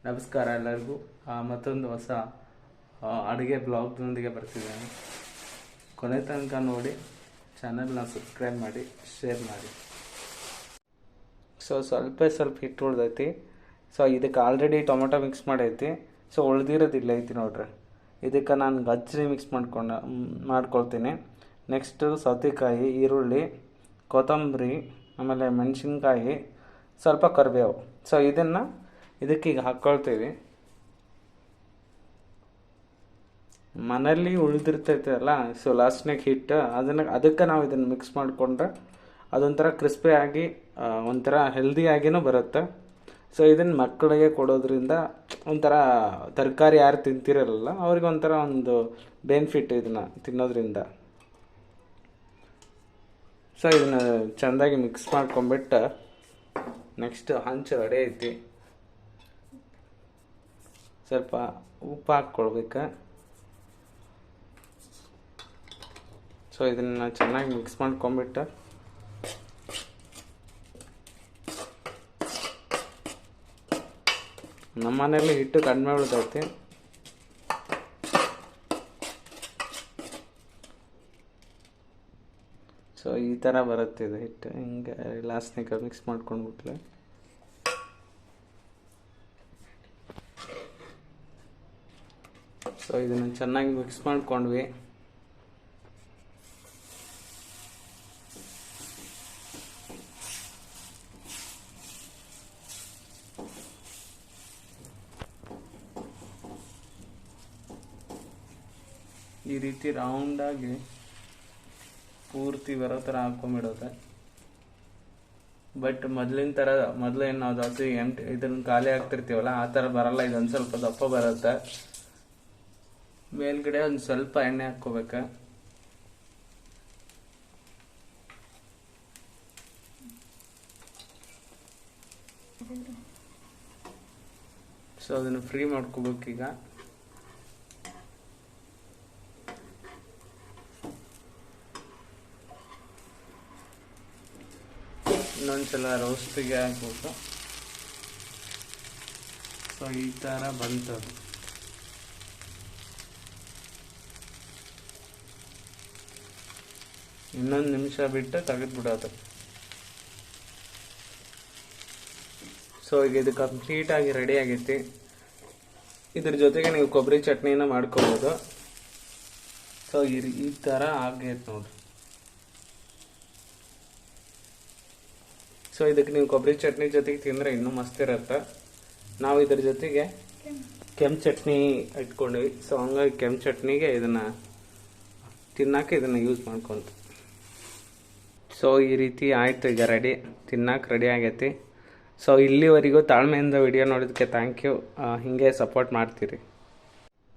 ನಮಸ್ಕಾರ ಎಲ್ಲರಿಗೂ. ಮತ್ತೊಂದು ಹೊಸ ಅಡುಗೆ ಬ್ಲಾಗ್ನೊಂದಿಗೆ ಬರ್ತಿದ್ದೇನೆ. ಕೊನೆ ತನಕ ನೋಡಿ, ಚಾನಲ್ನ ಸಬ್ಸ್ಕ್ರೈಬ್ ಮಾಡಿ, ಶೇರ್ ಮಾಡಿ. ಸ್ವಲ್ಪ ಹಿಟ್ಟು ಉಳ್ದೈತಿ. ಇದಕ್ಕೆ ಆಲ್ರೆಡಿ ಟೊಮೊಟೊ ಮಿಕ್ಸ್ ಮಾಡೈತಿ. ಉಳ್ದಿರೋದಿಲ್ಲ ಐತಿ ನೋಡ್ರಿ. ಇದಕ್ಕೆ ನಾನು ಗಜ್ಜರಿ ಮಿಕ್ಸ್ ಮಾಡ್ಕೊಳ್ತೀನಿ. ನೆಕ್ಸ್ಟು ಸೌತೆಕಾಯಿ, ಈರುಳ್ಳಿ, ಕೊತ್ತಂಬರಿ, ಆಮೇಲೆ ಮೆಣಸಿನ್ಕಾಯಿ, ಸ್ವಲ್ಪ ಕರಿಬೇವು. ಇದಕ್ಕೀಗ ಹಾಕ್ಕೊಳ್ತೀವಿ. ಮನೇಲಿ ಉಳಿದಿರ್ತೈತಲ್ಲ, ಲಾಸ್ಟ್ನಾಗ ಹಿಟ್ಟು ಅದಕ್ಕೆ ನಾವು ಇದನ್ನು ಮಿಕ್ಸ್ ಮಾಡಿಕೊಂಡ್ರೆ ಅದೊಂಥರ ಕ್ರಿಸ್ಪಿ ಆಗಿ ಒಂಥರ ಹೆಲ್ದಿಯಾಗಿನೂ ಬರುತ್ತೆ. ಇದನ್ನು ಮಕ್ಕಳಿಗೆ ಕೊಡೋದ್ರಿಂದ ಒಂಥರ ತರಕಾರಿ ಯಾರು ತಿಂತಿರಲ್ಲ ಅವ್ರಿಗೆ ಒಂಥರ ಒಂದು ಬೆನಿಫಿಟ್ ಇದನ್ನು ತಿನ್ನೋದ್ರಿಂದ. ಇದನ್ನು ಚೆಂದಾಗಿ ಮಿಕ್ಸ್ ಮಾಡ್ಕೊಂಬಿಟ್ಟು ನೆಕ್ಸ್ಟ್ ಹಂಚು ರೆಡಿ ಐತಿ. ಸ್ವಲ್ಪ ಉಪ್ಪು ಹಾಕ್ಕೊಳ್ಬೇಕು. ಇದನ್ನು ಚೆನ್ನಾಗಿ ಮಿಕ್ಸ್ ಮಾಡ್ಕೊಂಬಿಟ್ಟು ನಮ್ಮ ಮನೆಯಲ್ಲಿ ಹಿಟ್ಟು ಕಡಿಮೆ ಉಳಿದೈತಿ. ಈ ಥರ ಬರುತ್ತೆ ಇದು ಹಿಟ್ಟು. ಹಿಂಗೆ ಲಾಸ್ಟ್ನಾಗ ಮಿಕ್ಸ್ ಮಾಡ್ಕೊಂಡ್ಬಿಟ್ಲೆ ಇದನ್ನು ಚೆನ್ನಾಗಿ ಮಿಕ್ಸ್ ಮಾಡ್ಕೊಂಡ್ವಿ. ಈ ರೀತಿ ರೌಂಡಾಗಿ ಪೂರ್ತಿ ಬರೋ ಥರ ಹಾಕೊಂಡ್ಬಿಡೋದೆ. ಬಟ್ ಮೊದಲೇನು ನಾವು ಜಾಸ್ತಿ ಇದನ್ನು ಖಾಲಿ ಆಗ್ತಿರ್ತೀವಲ್ಲ, ಆ ಥರ ಬರಲ್ಲ. ಇದೊಂದು ಸ್ವಲ್ಪ ದಪ್ಪ ಬರುತ್ತೆ. ಮೇಲ್ಗಡೆ ಒಂದು ಸ್ವಲ್ಪ ಎಣ್ಣೆ ಹಾಕ್ಕೋಬೇಕು. ಅದನ್ನು ಫ್ರೀ ಮಾಡ್ಕೋಬೇಕೀಗ. ಇನ್ನೊಂದ್ಸಲ ರೋಸ್ಟಿಗೆ ಹಾಕ್ಬೇಕು. ಈ ಥರ ಬಂತದು. ಇನ್ನೊಂದು ನಿಮಿಷ ಬಿಟ್ಟು ತೆಗೆದ್ಬಿಡೋದು. ಈಗ ಇದು ಕಂಪ್ಲೀಟಾಗಿ ರೆಡಿ ಆಗೈತಿ. ಇದ್ರ ಜೊತೆಗೆ ನೀವು ಕೊಬ್ಬರಿ ಚಟ್ನಿನ ಮಾಡ್ಕೋಬೋದು. ಈ ಥರ ಆಗೈತೆ ನೋಡ್ರಿ. ಇದಕ್ಕೆ ನೀವು ಕೊಬ್ಬರಿ ಚಟ್ನಿ ಜೊತೆಗೆ ತಿಂದರೆ ಇನ್ನೂ ಮಸ್ತ್ ಇರುತ್ತೆ. ನಾವು ಇದ್ರ ಜೊತೆಗೆ ಕೆಂಪು ಚಟ್ನಿ ಇಟ್ಕೊಂಡ್ವಿ. ಹಂಗಾಗಿ ಕೆಂಪು ಚಟ್ನಿಗೆ ಇದನ್ನು ತಿನ್ನಕ್ಕೆ ಇದನ್ನು ಯೂಸ್ ಮಾಡ್ಕೊಂತ. ಈ ರೀತಿ ಆಯಿತು. ಈಗ ತಿನ್ನಕ್ಕೆ ರೆಡಿ ಆಗೈತಿ. ಇಲ್ಲಿವರೆಗೂ ತಾಳ್ಮೆಯಿಂದ ವಿಡಿಯೋ ನೋಡೋದಕ್ಕೆ ಥ್ಯಾಂಕ್ ಯು. ಹೀಗೆ ಸಪೋರ್ಟ್ ಮಾಡ್ತೀರಿ.